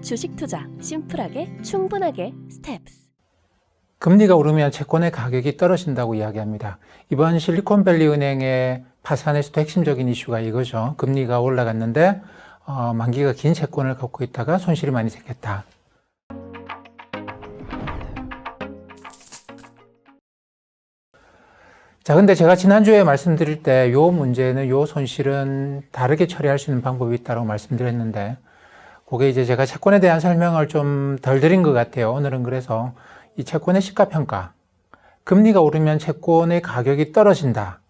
주식 투자 심플하게 충분하게 스텝스. 금리가 오르면 채권의 가격이 떨어진다고 이야기합니다. 이번 실리콘밸리 은행의 파산에서도 핵심적인 이슈가 이거죠. 금리가 올라갔는데 만기가 긴 채권을 갖고 있다가 손실이 많이 생겼다. 자, 근데 제가 지난주에 말씀드릴 때 요 문제는, 요 손실은 다르게 처리할 수 있는 방법이 있다고 말씀드렸는데, 그게 이제 제가 채권에 대한 설명을 좀 덜 드린 것 같아요. 오늘은 그래서 이 채권의 시가평가, 금리가 오르면 채권의 가격이 떨어진다.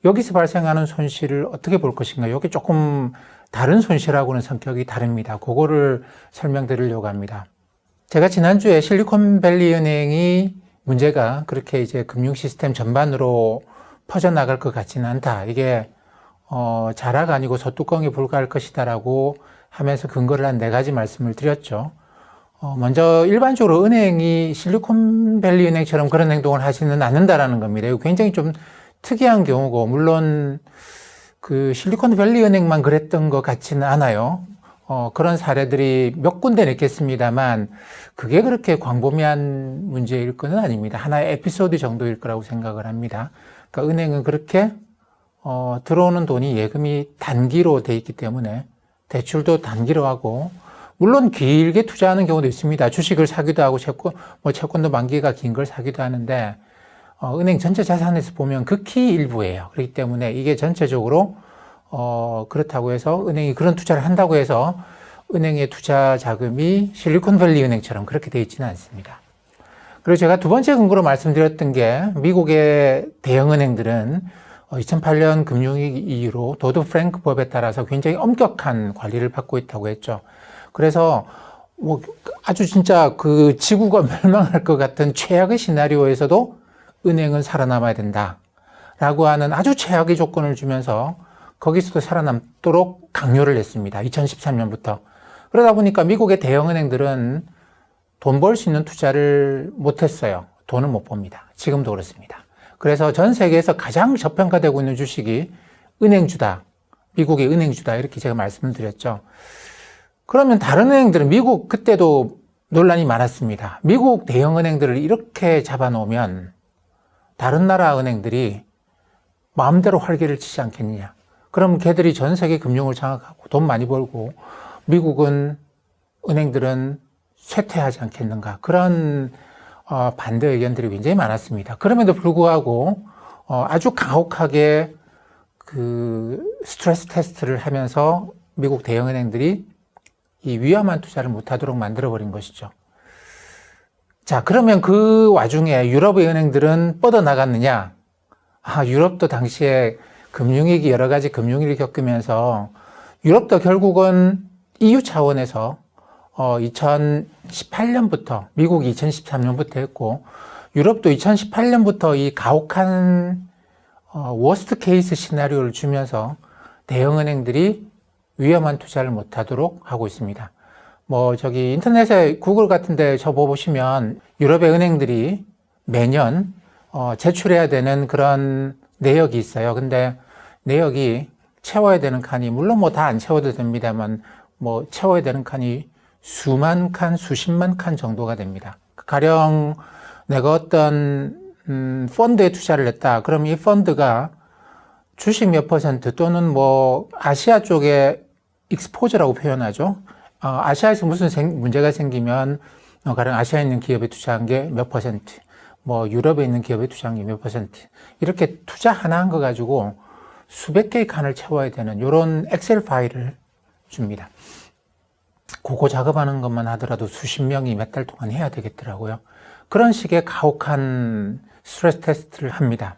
여기서 발생하는 손실을 어떻게 볼 것인가. 이게 조금 다른 손실하고는 성격이 다릅니다. 그거를 설명드리려고 합니다. 제가 지난주에 실리콘밸리 은행이 문제가 그렇게 이제 금융 시스템 전반으로 퍼져나갈 것 같지는 않다. 이게 자라가 아니고 소뚜껑에 불과할 것이다라고 하면서 근거를 한 4가지 말씀을 드렸죠. 먼저 일반적으로 은행이 실리콘밸리 은행처럼 그런 행동을 하지는 않는다라는 겁니다. 이거 굉장히 좀 특이한 경우고, 물론 그 실리콘밸리 은행만 그랬던 것 같지는 않아요. 그런 사례들이 몇 군데 있겠습니다만 그게 그렇게 광범위한 문제일 건 아닙니다. 하나의 에피소드 정도일 거라고 생각을 합니다. 그러니까 은행은 그렇게 들어오는 돈이 예금이 단기로 돼 있기 때문에 대출도 단기로 하고, 물론 길게 투자하는 경우도 있습니다. 주식을 사기도 하고 채권도 만기가 긴 걸 사기도 하는데 은행 전체 자산에서 보면 극히 일부예요. 그렇기 때문에 이게 전체적으로 그렇다고 해서 은행이 그런 투자를 한다고 해서 은행의 투자 자금이 실리콘밸리 은행처럼 그렇게 되어 있지는 않습니다. 그리고 제가 두 번째 근거로 말씀드렸던 게, 미국의 대형 은행들은 2008년 금융위기 이후로 도드 프랭크 법에 따라서 굉장히 엄격한 관리를 받고 있다고 했죠. 그래서 아주 진짜 그 지구가 멸망할 것 같은 최악의 시나리오에서도 은행은 살아남아야 된다라고 하는 아주 최악의 조건을 주면서 거기서도 살아남도록 강요를 했습니다. 2013년부터. 그러다 보니까 미국의 대형 은행들은 돈 벌 수 있는 투자를 못했어요. 돈을 못 봅니다. 지금도 그렇습니다. 그래서 전 세계에서 가장 저평가되고 있는 주식이 은행주다, 미국의 은행주다, 이렇게 제가 말씀을 드렸죠. 그러면 다른 은행들은, 미국 그때도 논란이 많았습니다. 미국 대형 은행들을 이렇게 잡아놓으면 다른 나라 은행들이 마음대로 활개를 치지 않겠느냐. 그럼 걔들이 전 세계 금융을 장악하고 돈 많이 벌고 미국은, 은행들은 쇠퇴하지 않겠는가. 그런 반대 의견들이 굉장히 많았습니다. 그럼에도 불구하고 아주 가혹하게 그 스트레스 테스트를 하면서 미국 대형 은행들이 이 위험한 투자를 못하도록 만들어버린 것이죠. 자, 그러면 그 와중에 유럽의 은행들은 뻗어나갔느냐? 유럽도 당시에 금융위기, 여러 가지 금융위기를 겪으면서 유럽도 결국은 EU 차원에서 2018년부터, 미국이 2013년부터 했고, 유럽도 2018년부터 이 가혹한 워스트 케이스 시나리오를 주면서 대형 은행들이 위험한 투자를 못하도록 하고 있습니다. 인터넷에 구글 같은 데 접어보시면 유럽의 은행들이 매년 제출해야 되는 그런 내역이 있어요. 근데 내역이 채워야 되는 칸이, 물론 다 안 채워도 됩니다만, 채워야 되는 칸이 수만 칸, 수십만 칸 정도가 됩니다. 가령 내가 어떤 펀드에 투자를 했다. 그럼 이 펀드가 주식 몇 %, 또는 아시아 쪽에 익스포저라고 표현하죠. 아시아에서 무슨 문제가 생기면 가령 아시아에 있는 기업에 투자한 게 몇 %, 유럽에 있는 기업에 투자한 게 몇 %, 이렇게 투자 하나 한 거 가지고 수백 개의 칸을 채워야 되는 이런 엑셀 파일을 줍니다. 그거 작업하는 것만 하더라도 수십 명이 몇 달 동안 해야 되겠더라고요. 그런 식의 가혹한 스트레스 테스트를 합니다.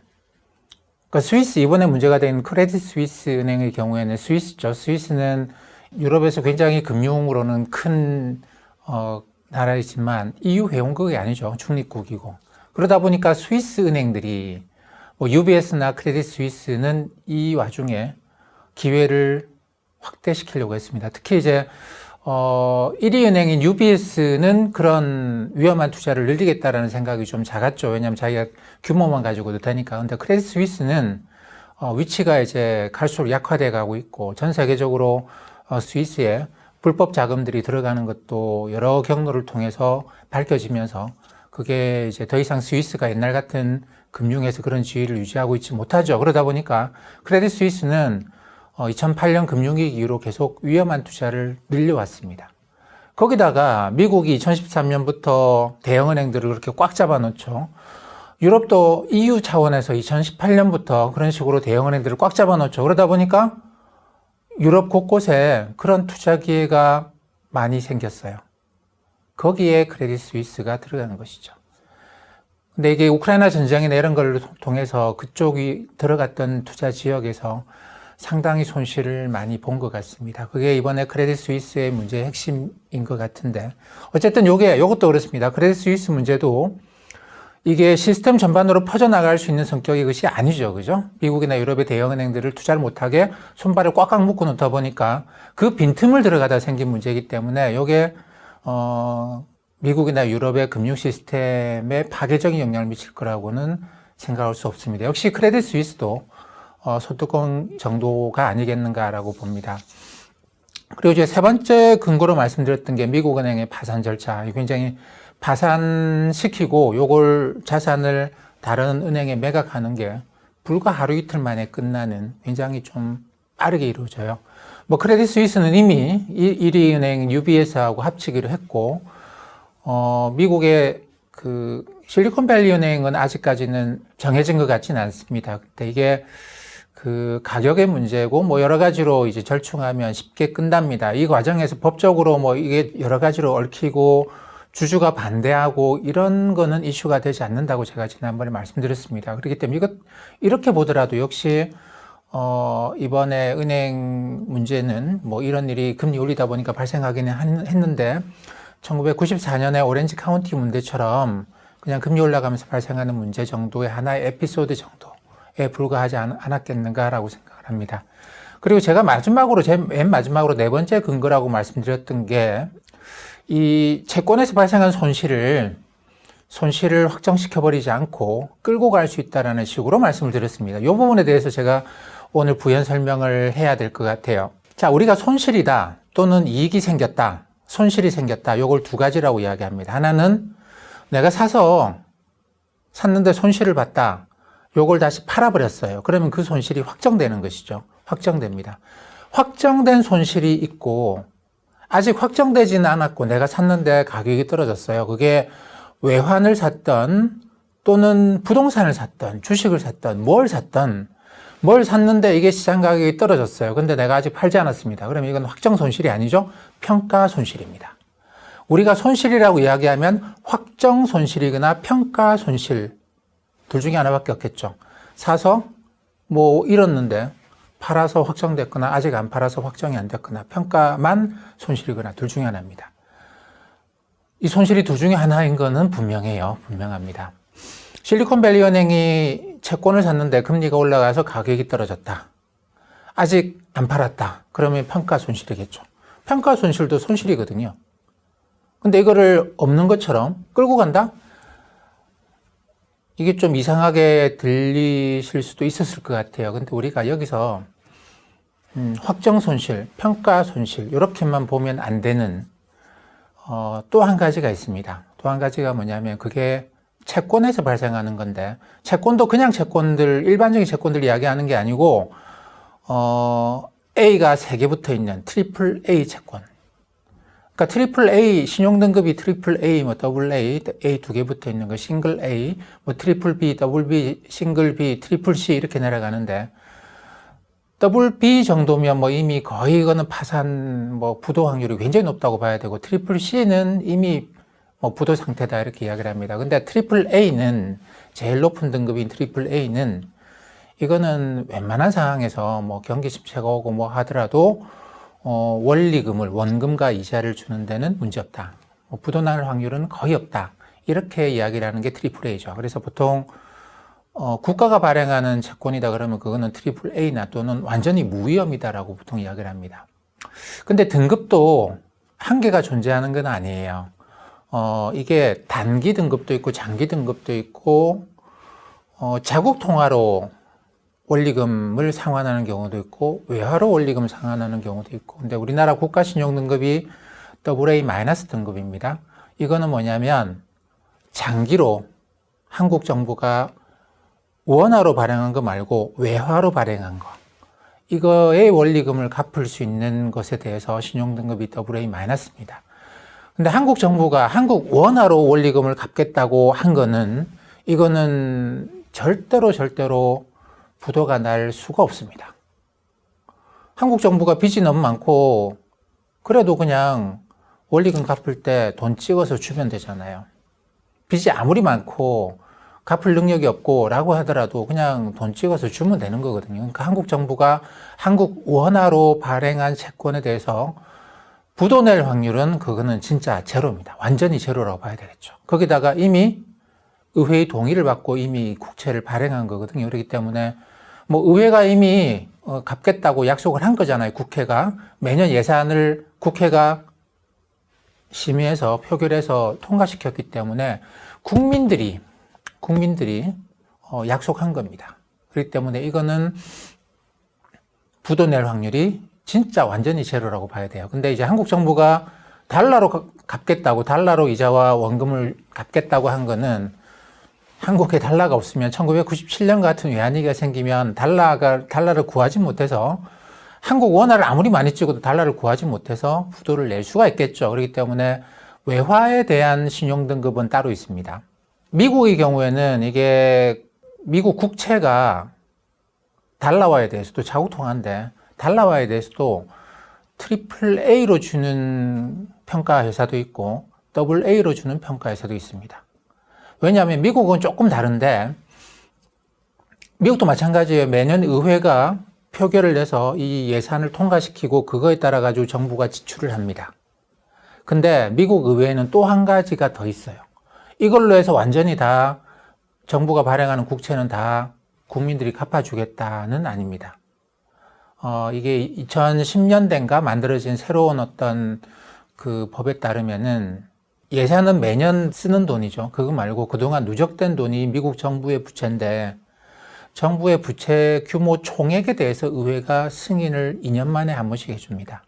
스위스, 이번에 문제가 된 크레딧 스위스 은행의 경우에는 스위스죠. 스위스는 유럽에서 굉장히 금융으로는 큰 나라이지만 EU 회원국이 아니죠. 중립국이고. 그러다 보니까 스위스 은행들이 UBS나 크레딧 스위스는 이 와중에 기회를 확대시키려고 했습니다. 특히 이제 1위 은행인 UBS는 그런 위험한 투자를 늘리겠다라는 생각이 좀 작았죠. 왜냐하면 자기가 규모만 가지고도 되니까. 근데 크레딧 스위스는 위치가 이제 갈수록 약화돼 가고 있고, 전 세계적으로 스위스에 불법 자금들이 들어가는 것도 여러 경로를 통해서 밝혀지면서 그게 이제 더 이상 스위스가 옛날 같은 금융에서 그런 지위를 유지하고 있지 못하죠. 그러다 보니까 크레딧 스위스는 2008년 금융위기 이후로 계속 위험한 투자를 늘려왔습니다. 거기다가 미국이 2013년부터 대형은행들을 그렇게 꽉 잡아놓죠. 유럽도 EU 차원에서 2018년부터 그런 식으로 대형은행들을 꽉 잡아놓죠. 그러다 보니까 유럽 곳곳에 그런 투자 기회가 많이 생겼어요. 거기에 크레딧 스위스가 들어가는 것이죠. 근데 이게 우크라이나 전쟁이나 이런 걸 통해서 그쪽이 들어갔던 투자 지역에서 상당히 손실을 많이 본 것 같습니다. 그게 이번에 크레딧 스위스의 문제의 핵심인 것 같은데 어쨌든 요것도 그렇습니다. 크레딧 스위스 문제도 이게 시스템 전반으로 퍼져나갈 수 있는 성격의 것이 아니죠. 그죠? 미국이나 유럽의 대형은행들을 투자를 못하게 손발을 꽉꽉 묶어 놓다 보니까 그 빈틈을 들어가다 생긴 문제이기 때문에 요게 미국이나 유럽의 금융 시스템에 파괴적인 영향을 미칠 거라고는 생각할 수 없습니다. 역시 크레딧 스위스도 소뚜껑 정도가 아니겠는가라고 봅니다. 그리고 이제 세 번째 근거로 말씀드렸던 게 미국은행의 파산 절차. 굉장히 파산시키고 요걸 자산을 다른 은행에 매각하는 게 불과 하루 이틀 만에 끝나는 굉장히 좀 빠르게 이루어져요. 뭐 크레딧 스위스는 이미 1위 은행 UBS하고 합치기로 했고 미국의 그 실리콘밸리 은행은 아직까지는 정해진 것 같지는 않습니다. 근데 이게 그 가격의 문제고 뭐 여러 가지로 이제 절충하면 쉽게 끝납니다. 이 과정에서 법적으로 뭐 이게 여러 가지로 얽히고 주주가 반대하고 이런 거는 이슈가 되지 않는다고 제가 지난번에 말씀드렸습니다. 그렇기 때문에 이렇게 보더라도 역시 이번에 은행 문제는 뭐 이런 일이 금리 올리다 보니까 발생하기는 했는데 1994년에 오렌지 카운티 문제처럼 그냥 금리 올라가면서 발생하는 문제 정도의 하나의 에피소드 정도에 불과하지 않았겠는가라고 생각을 합니다. 그리고 제가 맨 마지막으로 네 번째 근거라고 말씀드렸던 게 이 채권에서 발생한 손실을 확정시켜버리지 않고 끌고 갈 수 있다는 식으로 말씀을 드렸습니다. 이 부분에 대해서 제가 오늘 부연 설명을 해야 될 것 같아요. 자, 우리가 손실이다 또는 이익이 생겼다, 손실이 생겼다. 요걸 두 가지라고 이야기합니다. 하나는 내가 샀는데 손실을 봤다. 요걸 다시 팔아버렸어요. 그러면 그 손실이 확정되는 것이죠. 확정됩니다. 확정된 손실이 있고 아직 확정되지는 않았고 내가 샀는데 가격이 떨어졌어요. 그게 외환을 샀던 또는 부동산을 샀던 주식을 샀던 뭘 샀는데 이게 시장 가격이 떨어졌어요. 근데 내가 아직 팔지 않았습니다. 그러면 이건 확정 손실이 아니죠. 평가 손실입니다. 우리가 손실이라고 이야기하면 확정 손실이거나 평가 손실 둘 중에 하나밖에 없겠죠. 사서 뭐 잃었는데 팔아서 확정됐거나 아직 안 팔아서 확정이 안 됐거나 평가만 손실이거나 둘 중에 하나입니다. 이 손실이 둘 중에 하나인 거는 분명합니다. 실리콘밸리 은행이 채권을 샀는데 금리가 올라가서 가격이 떨어졌다. 아직 안 팔았다. 그러면 평가 손실이겠죠. 평가 손실도 손실이거든요. 근데 이거를 없는 것처럼 끌고 간다? 이게 좀 이상하게 들리실 수도 있었을 것 같아요. 근데 우리가 여기서 확정 손실, 평가 손실 이렇게만 보면 안 되는 또 한 가지가 있습니다. 또 한 가지가 뭐냐면 그게 채권에서 발생하는 건데 채권도 그냥 채권들 일반적인 채권들 이야기하는 게 아니고 A가 3개 붙어 있는 트리플 A 채권. 그러니까 트리플 A 신용 등급이 트리플 A, 뭐 더블 A 2개 붙어 있는 거, 싱글 A, 뭐 트리플 B, 더블 B, 싱글 B, 트리플 C 이렇게 내려가는데 더블 B 정도면 뭐 이미 거의 이거는 파산 뭐 부도 확률이 굉장히 높다고 봐야 되고 트리플 C는 이미 뭐 부도 상태다 이렇게 이야기를 합니다. 근데 트리플 A는 제일 높은 등급인 트리플 A는 이거는 웬만한 상황에서 뭐 경기 침체가 오고 뭐 하더라도 원리금을 원금과 이자를 주는 데는 문제없다. 뭐 부도 날 확률은 거의 없다. 이렇게 이야기를 하는 게 트리플 A죠. 그래서 보통 국가가 발행하는 채권이다 그러면 그거는 트리플 A나 또는 완전히 무위험이다라고 보통 이야기를 합니다. 근데 등급도 한계가 존재하는 건 아니에요. 이게 단기 등급도 있고 장기 등급도 있고 자국 통화로 원리금을 상환하는 경우도 있고 외화로 원리금 상환하는 경우도 있고, 근데 우리나라 국가신용등급이 AA- 등급입니다. 이거는 뭐냐면 장기로 한국 정부가 원화로 발행한 거 말고 외화로 발행한 거, 이거의 원리금을 갚을 수 있는 것에 대해서 신용등급이 AA-입니다. 근데 한국 정부가 한국 원화로 원리금을 갚겠다고 한 거는, 이거는 절대로 부도가 날 수가 없습니다. 한국 정부가 빚이 너무 많고 그래도 그냥 원리금 갚을 때 돈 찍어서 주면 되잖아요. 빚이 아무리 많고 갚을 능력이 없고 라고 하더라도 그냥 돈 찍어서 주면 되는 거거든요. 그러니까 한국 정부가 한국 원화로 발행한 채권에 대해서 부도 낼 확률은 그거는 진짜 제로입니다. 완전히 제로라고 봐야 되겠죠. 거기다가 이미 의회의 동의를 받고 이미 국채를 발행한 거거든요. 그렇기 때문에 뭐 의회가 이미 갚겠다고 약속을 한 거잖아요. 국회가 매년 예산을 국회가 심의해서 표결해서 통과시켰기 때문에 국민들이 약속한 겁니다. 그렇기 때문에 이거는 부도 낼 확률이 진짜 완전히 제로라고 봐야 돼요. 근데 이제 한국 정부가 달러로 갚겠다고, 달러로 이자와 원금을 갚겠다고 한 거는, 한국에 달러가 없으면 1997년 같은 외환위기가 생기면 달러를 구하지 못해서, 한국 원화를 아무리 많이 찍어도 달러를 구하지 못해서 부도를 낼 수가 있겠죠. 그렇기 때문에 외화에 대한 신용등급은 따로 있습니다. 미국의 경우에는 이게 미국 국채가 달러화에 대해서도 자국통화인데 달러화에 대해서도 AAA로 주는 평가 회사도 있고 AA로 주는 평가 회사도 있습니다. 왜냐하면 미국은 조금 다른데, 미국도 마찬가지예요. 매년 의회가 표결을 내서 이 예산을 통과시키고 그거에 따라 가지고 정부가 지출을 합니다. 근데 미국 의회에는 또 한 가지가 더 있어요. 이걸로 해서 완전히 다 정부가 발행하는 국채는 다 국민들이 갚아주겠다는 아닙니다. 이게 2010년대인가 만들어진 새로운 어떤 그 법에 따르면은 예산은 매년 쓰는 돈이죠. 그거 말고 그동안 누적된 돈이 미국 정부의 부채인데, 정부의 부채 규모 총액에 대해서 의회가 승인을 2년 만에 한 번씩 해줍니다.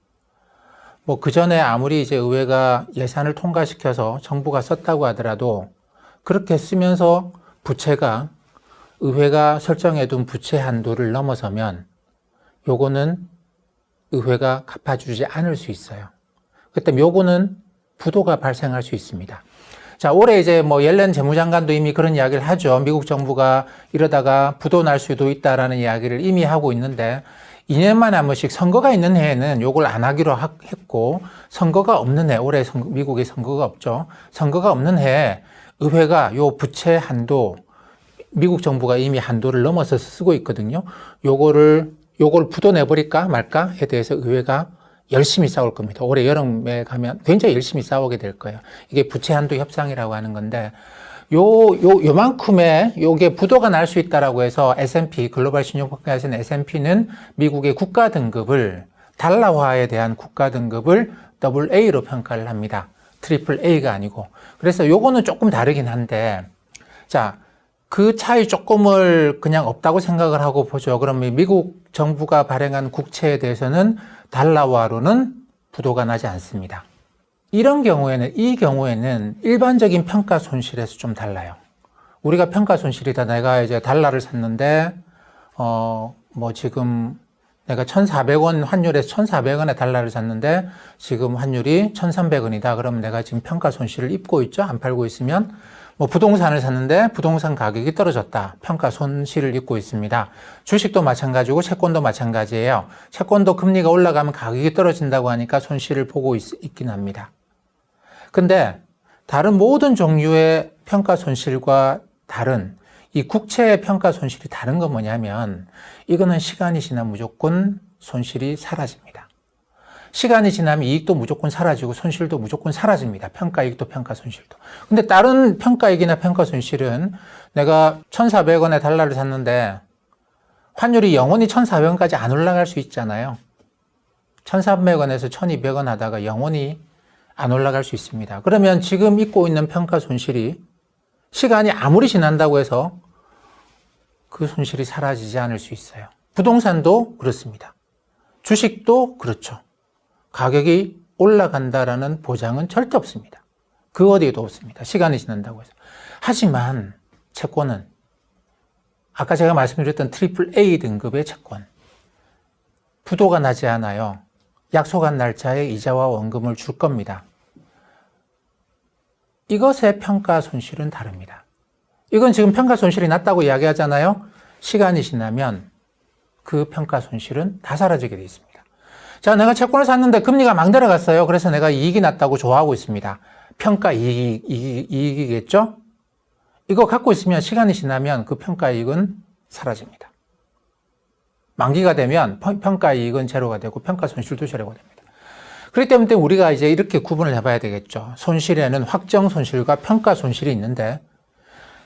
뭐 그 전에 아무리 이제 의회가 예산을 통과시켜서 정부가 썼다고 하더라도 그렇게 쓰면서 부채가 의회가 설정해둔 부채 한도를 넘어서면 요거는 의회가 갚아주지 않을 수 있어요. 그때 요거는 부도가 발생할 수 있습니다. 자, 올해 이제 뭐 옐렌 재무장관도 이미 그런 이야기를 하죠. 미국 정부가 이러다가 부도 날 수도 있다라는 이야기를 이미 하고 있는데, 2년 만에 한 번씩 선거가 있는 해에는 요걸 안 하기로 했고, 선거가 없는 해, 올해 미국에 선거가 없죠. 선거가 없는 해에 의회가 요 부채 한도, 미국 정부가 이미 한도를 넘어서 쓰고 있거든요. 요걸 부도 내버릴까 말까에 대해서 의회가 열심히 싸울 겁니다. 올해 여름에 가면 굉장히 열심히 싸우게 될 거예요. 이게 부채 한도 협상이라고 하는 건데, 요만큼의 요게 부도가 날 수 있다라고 해서 S&P, 글로벌 신용평가에서는 S&P는 미국의 국가 등급을, 달러화에 대한 국가 등급을 AA로 평가를 합니다. AAA가 아니고. 그래서 요거는 조금 다르긴 한데, 자, 그 차이 조금을 그냥 없다고 생각을 하고 보죠. 그러면 미국 정부가 발행한 국채에 대해서는 달러화로는 부도가 나지 않습니다. 이 경우에는 일반적인 평가 손실에서 좀 달라요. 우리가 평가 손실이다. 내가 이제 달러를 샀는데, 뭐 지금 내가 1,400원 환율에서 1,400원에 달러를 샀는데 지금 환율이 1,300원이다. 그러면 내가 지금 평가 손실을 입고 있죠. 안 팔고 있으면. 뭐 부동산을 샀는데 부동산 가격이 떨어졌다. 평가 손실을 입고 있습니다. 주식도 마찬가지고 채권도 마찬가지예요. 채권도 금리가 올라가면 가격이 떨어진다고 하니까 손실을 보고 있긴 합니다. 근데 다른 모든 종류의 평가 손실과 다른 이 국채의 평가 손실이 다른 건 뭐냐면, 이거는 시간이 지나면 무조건 손실이 사라집니다. 시간이 지나면 이익도 무조건 사라지고 손실도 무조건 사라집니다. 평가이익도 평가손실도. 근데 다른 평가이익이나 평가손실은 내가 1,400원에 달러를 샀는데 환율이 영원히 1,400원까지 안 올라갈 수 있잖아요. 1,300원에서 1,200원 하다가 영원히 안 올라갈 수 있습니다. 그러면 지금 입고 있는 평가손실이 시간이 아무리 지난다고 해서 그 손실이 사라지지 않을 수 있어요. 부동산도 그렇습니다. 주식도 그렇죠. 가격이 올라간다라는 보장은 절대 없습니다. 그 어디에도 없습니다. 시간이 지난다고 해서. 하지만 채권은 아까 제가 말씀드렸던 트리플 A 등급의 채권, 부도가 나지 않아요. 약속한 날짜에 이자와 원금을 줄 겁니다. 이것의 평가 손실은 다릅니다. 이건 지금 평가 손실이 낮다고 이야기하잖아요. 시간이 지나면 그 평가 손실은 다 사라지게 되어 있습니다. 자, 내가 채권을 샀는데 금리가 막 내려갔어요. 그래서 내가 이익이 났다고 좋아하고 있습니다. 평가 이익이겠죠? 이거 갖고 있으면 시간이 지나면 그 평가 이익은 사라집니다. 만기가 되면 평가 이익은 제로가 되고 평가 손실도 제로가 됩니다. 그렇기 때문에 우리가 이제 이렇게 구분을 해봐야 되겠죠. 손실에는 확정 손실과 평가 손실이 있는데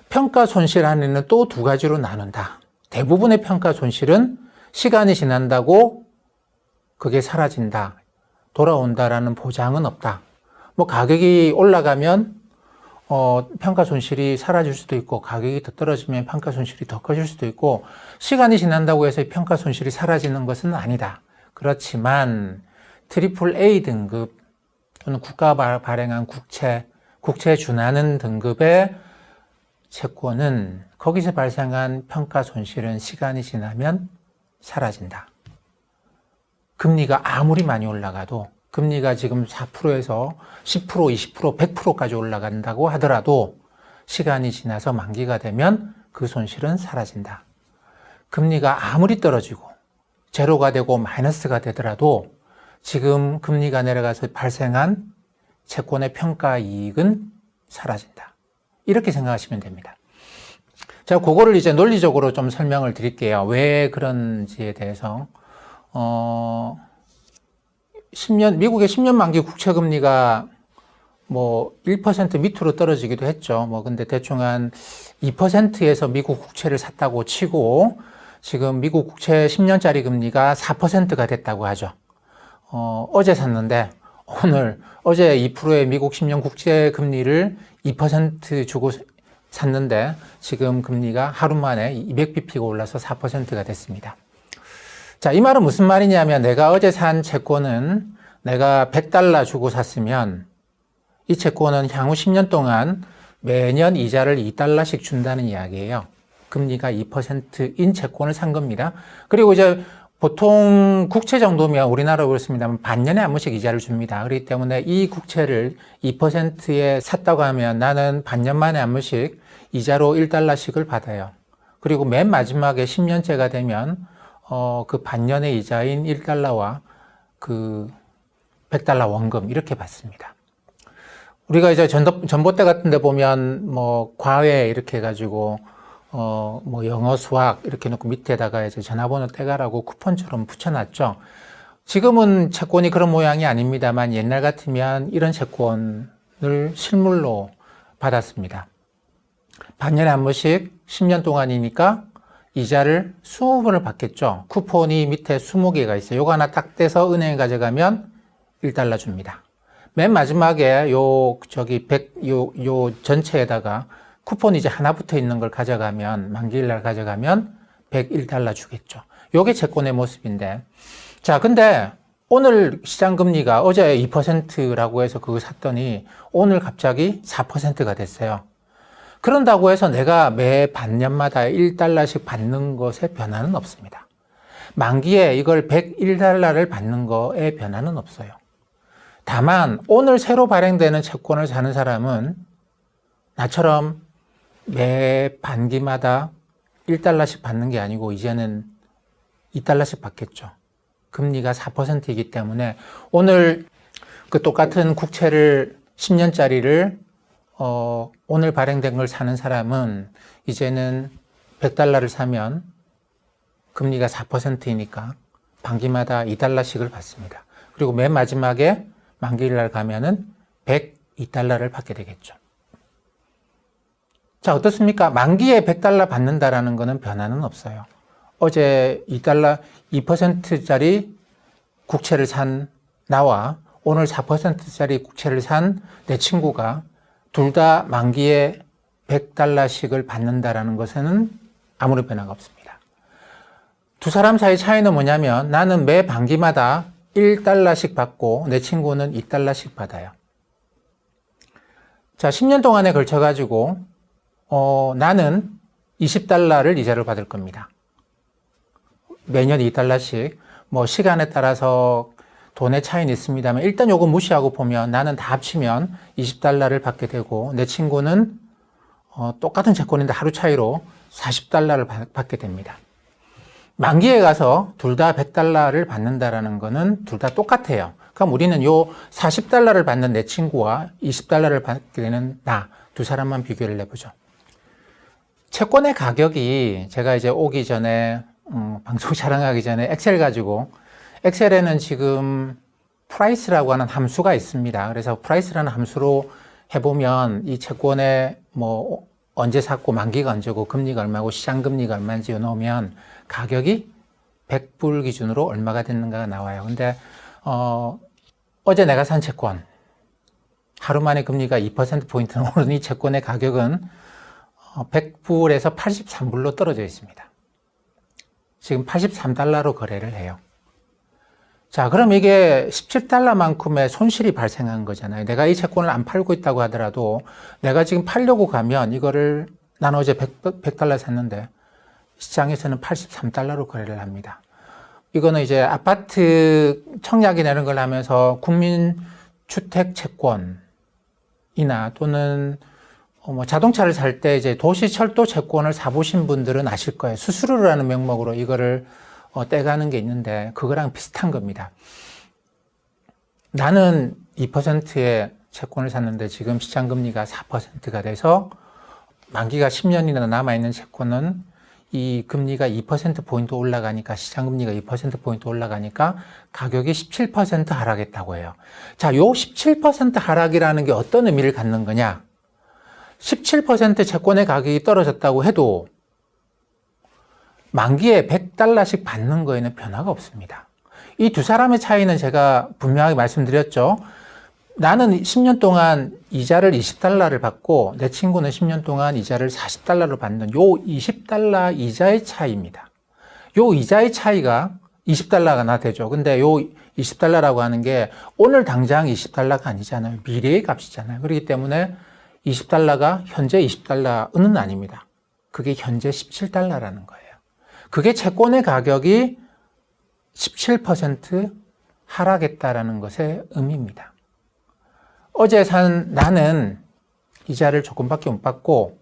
평가 손실 안에는 또 두 가지로 나눈다. 대부분의 평가 손실은 시간이 지난다고 그게 사라진다, 돌아온다라는 보장은 없다. 뭐 가격이 올라가면 평가 손실이 사라질 수도 있고 가격이 더 떨어지면 평가 손실이 더 커질 수도 있고 시간이 지난다고 해서 평가 손실이 사라지는 것은 아니다. 그렇지만 트리플 A 등급 또는 국가가 발행한 국채에 준하는 등급의 채권은 거기서 발생한 평가 손실은 시간이 지나면 사라진다. 금리가 아무리 많이 올라가도 금리가 지금 4%에서 10%, 20%, 100%까지 올라간다고 하더라도 시간이 지나서 만기가 되면 그 손실은 사라진다. 금리가 아무리 떨어지고 제로가 되고 마이너스가 되더라도 지금 금리가 내려가서 발생한 채권의 평가 이익은 사라진다. 이렇게 생각하시면 됩니다. 자, 그거를 이제 논리적으로 좀 설명을 드릴게요. 왜 그런지에 대해서. 미국의 10년 만기 국채 금리가 뭐 1% 밑으로 떨어지기도 했죠. 근데 대충 한 2%에서 미국 국채를 샀다고 치고 지금 미국 국채 10년짜리 금리가 4%가 됐다고 하죠. 어제 샀는데 어제 2%의 미국 10년 국채 금리를 2% 주고 샀는데 지금 금리가 하루 만에 200bp가 올라서 4%가 됐습니다. 자, 이 말은 무슨 말이냐면 내가 어제 산 채권은 내가 $100 주고 샀으면 이 채권은 향후 10년 동안 매년 이자를 $2씩 준다는 이야기예요. 금리가 2%인 채권을 산 겁니다. 그리고 이제 보통 국채 정도면 우리나라로 그렇습니다만 반년에 한 번씩 이자를 줍니다. 그렇기 때문에 이 국채를 2%에 샀다고 하면 나는 반년 만에 한 번씩 이자로 $1씩을 받아요. 그리고 맨 마지막에 10년째가 되면 그 반년의 이자인 $1와 그 $100 원금 이렇게 받습니다. 우리가 이제 전봇대 같은 데 보면 뭐 과외 이렇게 해가지고 뭐 영어 수학 이렇게 놓고 밑에다가 이제 전화번호 떼가라고 쿠폰처럼 붙여놨죠. 지금은 채권이 그런 모양이 아닙니다만 옛날 같으면 이런 채권을 실물로 받았습니다. 반년에 한 번씩 10년 동안이니까 이자를 20번을 받겠죠. 쿠폰이 밑에 20개가 있어요. 요거 하나 딱 떼서 은행에 가져가면 $1 줍니다. 맨 마지막에 요 전체에다가 쿠폰이 이제 하나 붙어 있는 걸 가져가면, 만기일날 가져가면 $101 주겠죠. 요게 채권의 모습인데. 자, 근데 오늘 시장 금리가 어제 2%라고 해서 그거 샀더니 오늘 갑자기 4%가 됐어요. 그런다고 해서 내가 매 반년마다 $1씩 받는 것에 변화는 없습니다. 만기에 이걸 $101를 받는 거에 변화는 없어요. 다만 오늘 새로 발행되는 채권을 사는 사람은 나처럼 매 반기마다 $1씩 받는 게 아니고 이제는 $2씩 받겠죠. 금리가 4%이기 때문에 오늘 그 똑같은 국채를 10년짜리를 오늘 발행된 걸 사는 사람은 이제는 $100를 사면 금리가 4%이니까 반기마다 $2씩을 받습니다. 그리고 맨 마지막에 만기일날 가면은 $102를 받게 되겠죠. 자, 어떻습니까? 만기에 $100 받는다라는 거는 변화는 없어요. 어제 $2%짜리 국채를 산 나와 오늘 4%짜리 국채를 산 내 친구가 둘 다 만기에 $100씩을 받는다라는 것에는 아무런 변화가 없습니다. 두 사람 사이 차이는 뭐냐면 나는 매 반기마다 1달러씩 받고 내 친구는 2달러씩 받아요. 자, 10년 동안에 걸쳐가지고 나는 20달러를 이자를 받을 겁니다. 매년 2달러씩. 뭐 시간에 따라서 돈의 차이는 있습니다만 일단 요거 무시하고 보면 나는 다 합치면 20달러를 받게 되고 내 친구는 똑같은 채권인데 하루 차이로 40달러를 받게 됩니다. 만기에 가서 둘 다 100달러를 받는다라는 거는 둘 다 똑같아요. 그럼 우리는 요 40달러를 받는 내 친구와 20달러를 받게 되는 나 두 사람만 비교를 해보죠. 채권의 가격이 제가 이제 오기 전에 방송 촬영하기 전에 엑셀 가지고 엑셀에는 지금 프라이스라고 하는 함수가 있습니다. 그래서 프라이스라는 함수로 해보면 이 채권에 뭐 언제 샀고 만기가 언제고 금리가 얼마고 시장금리가 얼마인지 넣으면 가격이 100불 기준으로 얼마가 됐는가가 나와요. 근데 어제 내가 산 채권 하루 만에 금리가 2%포인트 오른 이 채권의 가격은 100불에서 83불로 떨어져 있습니다. 지금 83달러로 거래를 해요. 자, 그럼 이게 17달러만큼의 손실이 발생한 거잖아요. 내가 이 채권을 안 팔고 있다고 하더라도 내가 지금 팔려고 가면 이거를 난 어제 100달러 샀는데 시장에서는 83달러로 거래를 합니다. 이거는 이제 아파트 청약이나 이런 걸 하면서 국민주택채권이나 또는 뭐 자동차를 살 때 이제 도시철도 채권을 사보신 분들은 아실 거예요. 수수료라는 명목으로 이거를 떼가는 게 있는데 그거랑 비슷한 겁니다. 나는 2%의 채권을 샀는데 지금 시장금리가 4%가 돼서 만기가 10년이나 남아있는 채권은 이 금리가 2%포인트 올라가니까 시장금리가 2%포인트 올라가니까 가격이 17% 하락했다고 해요. 자, 요 17% 하락이라는 게 어떤 의미를 갖는 거냐? 17% 채권의 가격이 떨어졌다고 해도 만기에 100달러씩 받는 거에는 변화가 없습니다. 이 두 사람의 차이는 제가 분명하게 말씀드렸죠. 나는 10년 동안 이자를 20달러를 받고 내 친구는 10년 동안 이자를 40달러로 받는 요 20달러 이자의 차이입니다. 요 이자의 차이가 20달러가 나 되죠. 근데 요 20달러라고 하는 게 오늘 당장 20달러가 아니잖아요. 미래의 값이잖아요. 그렇기 때문에 20달러가 현재 20달러는 아닙니다. 그게 현재 17달러라는 거예요. 그게 채권의 가격이 17% 하락했다라는 것의 의미입니다. 어제 산 나는 이자를 조금밖에 못 받고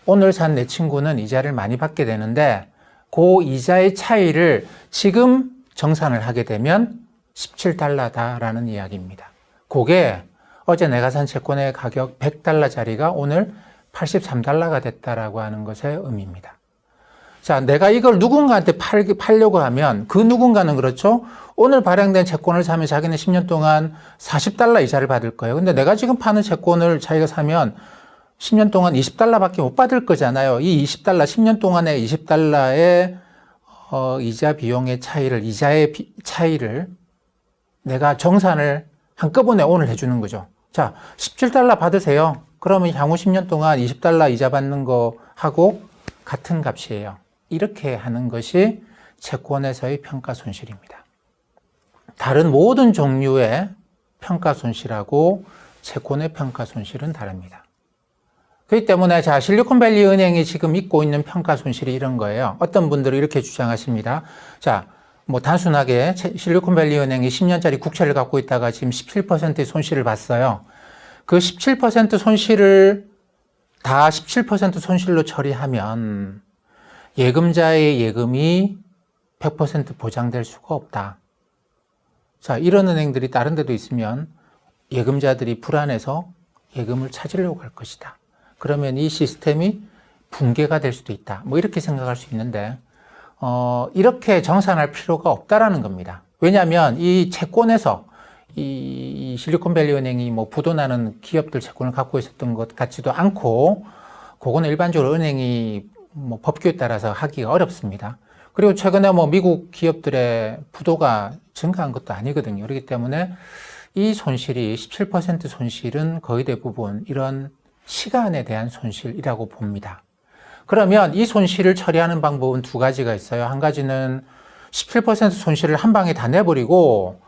오늘 산 내 친구는 이자를 많이 받게 되는데 그 이자의 차이를 지금 정산을 하게 되면 17달러다라는 이야기입니다. 그게 어제 내가 산 채권의 가격 100달러짜리가 오늘 83달러가 됐다라고 하는 것의 의미입니다. 자, 내가 이걸 누군가한테 팔려고 하면 그 누군가는 그렇죠. 오늘 발행된 채권을 사면 자기는 10년 동안 40달러 이자를 받을 거예요. 근데 내가 지금 파는 채권을 자기가 사면 10년 동안 20달러밖에 못 받을 거잖아요. 이 20달러, 10년 동안의 20달러의 이자 비용의 차이를, 이자의 차이를 내가 정산을 한꺼번에 오늘 해주는 거죠. 자, 17달러 받으세요. 그러면 향후 10년 동안 20달러 이자 받는 거하고 같은 값이에요. 이렇게 하는 것이 채권에서의 평가 손실입니다. 다른 모든 종류의 평가 손실하고 채권의 평가 손실은 다릅니다. 그렇기 때문에 자, 실리콘밸리 은행이 지금 입고 있는 평가 손실이 이런 거예요. 어떤 분들은 이렇게 주장하십니다. 자, 뭐 단순하게 실리콘밸리 은행이 10년짜리 국채를 갖고 있다가 지금 17%의 손실을 봤어요. 그 17% 손실을 다 17% 손실로 처리하면 예금자의 예금이 100% 보장될 수가 없다. 자, 이런 은행들이 다른 데도 있으면 예금자들이 불안해서 예금을 찾으려고 할 것이다. 그러면 이 시스템이 붕괴가 될 수도 있다. 뭐 이렇게 생각할 수 있는데 이렇게 정산할 필요가 없다라는 겁니다. 왜냐하면 이 채권에서 이 실리콘밸리 은행이 뭐 부도나는 기업들 채권을 갖고 있었던 것 같지도 않고 그거는 일반적으로 은행이 뭐 법규에 따라서 하기가 어렵습니다. 그리고 최근에 뭐 미국 기업들의 부도가 증가한 것도 아니거든요. 그렇기 때문에 이 손실이 17% 손실은 거의 대부분 이런 시간에 대한 손실이라고 봅니다. 그러면 이 손실을 처리하는 방법은 두 가지가 있어요. 한 가지는 17% 손실을 한 방에 다 내버리고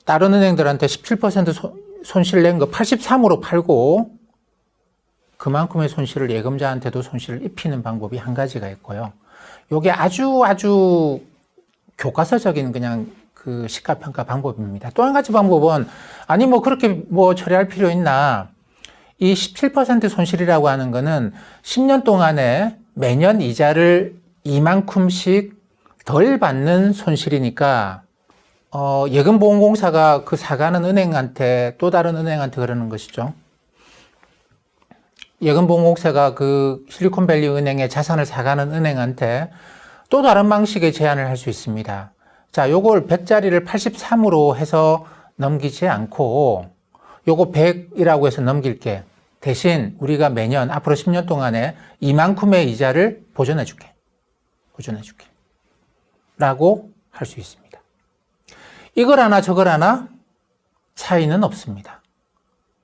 다른 은행들한테 17% 손실 낸 거 83으로 팔고 그만큼의 손실을 예금자한테도 손실을 입히는 방법이 한 가지가 있고요. 요게 아주 교과서적인 그냥 그 시가평가 방법입니다. 또 한 가지 방법은 아니 뭐 그렇게 뭐 처리할 필요 있나? 이 17% 손실이라고 하는 거는 10년 동안에 매년 이자를 이만큼씩 덜 받는 손실이니까 예금보험공사가 그 사가는 은행한테 또 다른 은행한테 그러는 것이죠. 예금보험공사가 그 실리콘밸리 은행의 자산을 사가는 은행한테 또 다른 방식의 제안을 할 수 있습니다. 자, 요걸 100짜리를 83으로 해서 넘기지 않고 요거 100이라고 해서 넘길게. 대신 우리가 매년 앞으로 10년 동안에 이만큼의 이자를 보존해 줄게. 라고 할 수 있습니다. 이걸 하나 저걸 하나 차이는 없습니다.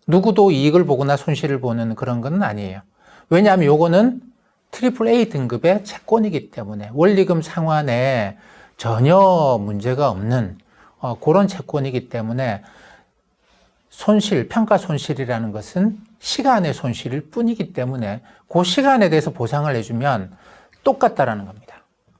누구도 이익을 보거나 손실을 보는 그런 건 아니에요. 왜냐하면 요거는 AAA 등급의 채권이기 때문에 원리금 상환에 전혀 문제가 없는 그런 채권이기 때문에 손실, 평가 손실이라는 것은 시간의 손실일 뿐이기 때문에 그 시간에 대해서 보상을 해주면 똑같다라는 겁니다.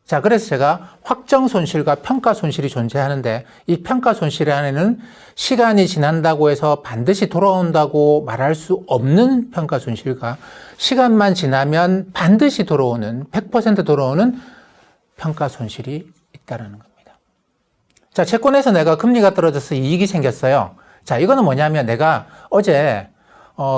자, 그래서 제가 확정 손실과 평가 손실이 존재하는데 이 평가 손실 안에는 시간이 지난다고 해서 반드시 돌아온다고 말할 수 없는 평가 손실과 시간만 지나면 반드시 돌아오는 100% 돌아오는 평가 손실이 있다는 겁니다. 자, 채권에서 내가 금리가 떨어져서 이익이 생겼어요. 자, 이거는 뭐냐면 내가 어제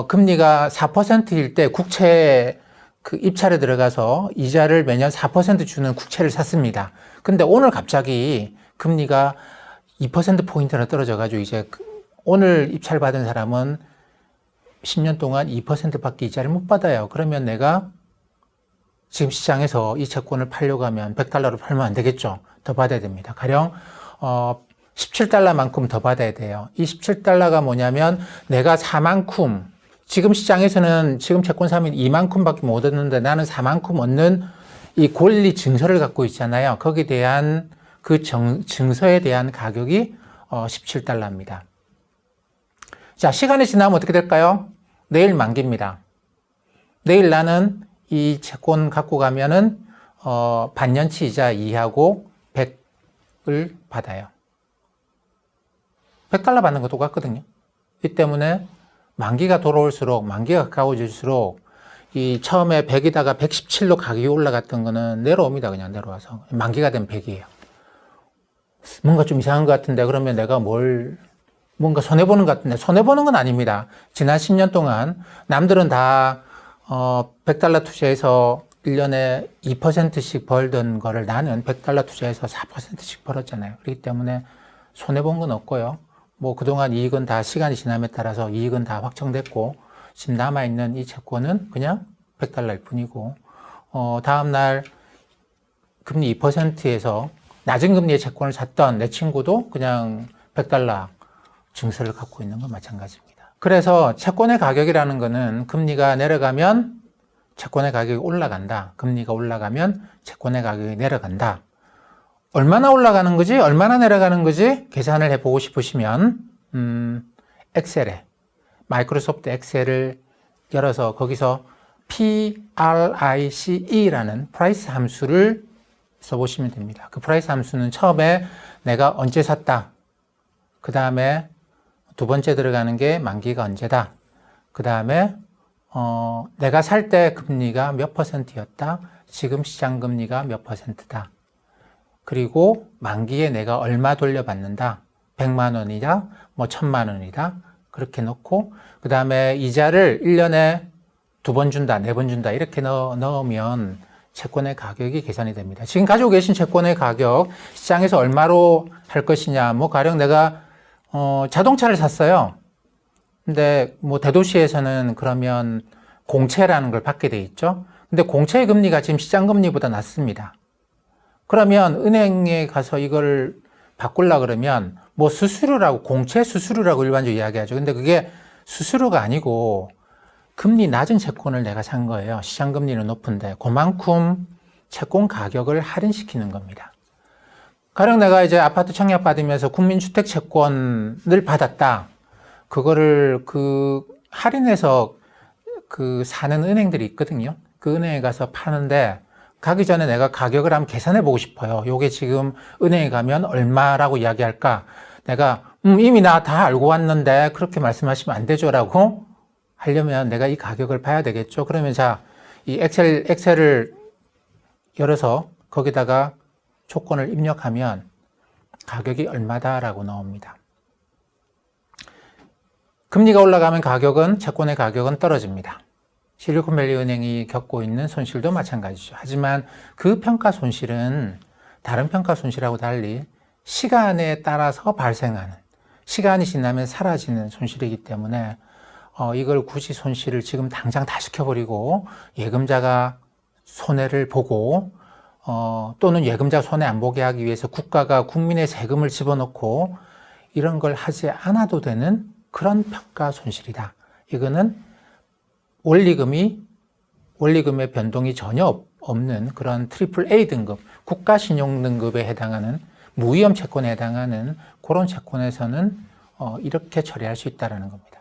금리가 4%일 때 국채 그 입찰에 들어가서 이자를 매년 4% 주는 국채를 샀습니다. 근데 오늘 갑자기 금리가 2%포인트나 떨어져가지고 이제 오늘 입찰 받은 사람은 10년 동안 2%밖에 이자를 못 받아요. 그러면 내가 지금 시장에서 이 채권을 팔려고 하면 $100로 팔면 안 되겠죠. 더 받아야 됩니다. 가령 17달러만큼 더 받아야 돼요. 이 17달러가 뭐냐면 내가 4만큼 지금 시장에서는 지금 채권 사면 2만큼밖에 못 얻는데 나는 4만큼 얻는 이 권리 증서를 갖고 있잖아요. 거기에 대한 그 증서에 대한 가격이 17달러입니다. 자, 시간이 지나면 어떻게 될까요? 내일 만기입니다. 내일 나는 이 채권 갖고 가면은 반년치 이자 이하고 100을 받아요. $100 받는 거 똑같거든요. 이 때문에 만기가 돌아올수록, 만기가 가까워질수록 이 처음에 100이다가 117로 가격이 올라갔던 거는 내려옵니다. 그냥 내려와서. 만기가 되면 100이에요. 뭔가 좀 이상한 것 같은데 그러면 내가 뭔가 손해보는 것 같은데 손해보는 건 아닙니다. 지난 10년 동안 남들은 다 $100 투자해서 1년에 2%씩 벌던 거를 나는 $100 투자해서 4%씩 벌었잖아요. 그렇기 때문에 손해본 건 없고요. 뭐 그동안 이익은 다 시간이 지남에 따라서 이익은 다 확정됐고 지금 남아있는 이 채권은 그냥 $100일 뿐이고 다음날 금리 2%에서 낮은 금리의 채권을 샀던 내 친구도 그냥 $100 증서를 갖고 있는 건 마찬가지입니다. 그래서 채권의 가격이라는 거는 금리가 내려가면 채권의 가격이 올라간다. 금리가 올라가면 채권의 가격이 내려간다. 얼마나 올라가는 거지? 얼마나 내려가는 거지? 계산을 해보고 싶으시면 엑셀에 마이크로소프트 엑셀을 열어서 거기서 PRICE라는 프라이스 함수를 써보시면 됩니다. 그 프라이스 함수는 처음에 내가 언제 샀다. 그 다음에 두 번째 들어가는 게 만기가 언제다. 그 다음에 내가 살 때 금리가 몇 %였다. 지금 시장 금리가 몇 %다. 그리고 만기에 내가 얼마 돌려받는다. 100만 원이다. 뭐 1000만 원이다. 그렇게 넣고 그 다음에 이자를 1년에 2번 준다. 4번 준다. 이렇게 넣으면 채권의 가격이 계산이 됩니다. 지금 가지고 계신 채권의 가격 시장에서 얼마로 할 것이냐. 뭐 가령 내가 자동차를 샀어요. 근데 뭐 대도시에서는 그러면 공채라는 걸 받게 돼 있죠. 근데 공채의 금리가 지금 시장 금리보다 낮습니다. 그러면 은행에 가서 이걸 바꾸려고 그러면 뭐 수수료라고 공채 수수료라고 일반적으로 이야기하죠. 근데 그게 수수료가 아니고 금리 낮은 채권을 내가 산 거예요. 시장 금리는 높은데 그만큼 채권 가격을 할인시키는 겁니다. 가령 내가 이제 아파트 청약 받으면서 국민주택 채권을 받았다. 그거를 할인해서 사는 은행들이 있거든요. 그 은행에 가서 파는데 가기 전에 내가 가격을 한번 계산해 보고 싶어요. 요게 지금 은행에 가면 얼마라고 이야기할까? 내가 이미 나 다 알고 왔는데 그렇게 말씀하시면 안 되죠라고 하려면 내가 이 가격을 봐야 되겠죠. 그러면 자, 이 엑셀을 열어서 거기다가 조건을 입력하면 가격이 얼마다라고 나옵니다. 금리가 올라가면 채권의 가격은 떨어집니다. 실리콘밸리 은행이 겪고 있는 손실도 마찬가지죠. 하지만 그 평가 손실은 다른 평가 손실하고 달리 시간에 따라서 발생하는, 시간이 지나면 사라지는 손실이기 때문에 이걸 굳이 손실을 지금 당장 다 시켜버리고 예금자가 손해를 보고 또는 예금자 손해 안 보게 하기 위해서 국가가 국민의 세금을 집어넣고 이런 걸 하지 않아도 되는 그런 평가 손실이다. 이거는 원리금의 변동이 전혀 없는 그런 트리플 A 등급, 국가 신용 등급에 해당하는 무위험 채권에 해당하는 그런 채권에서는 이렇게 처리할 수 있다는 겁니다.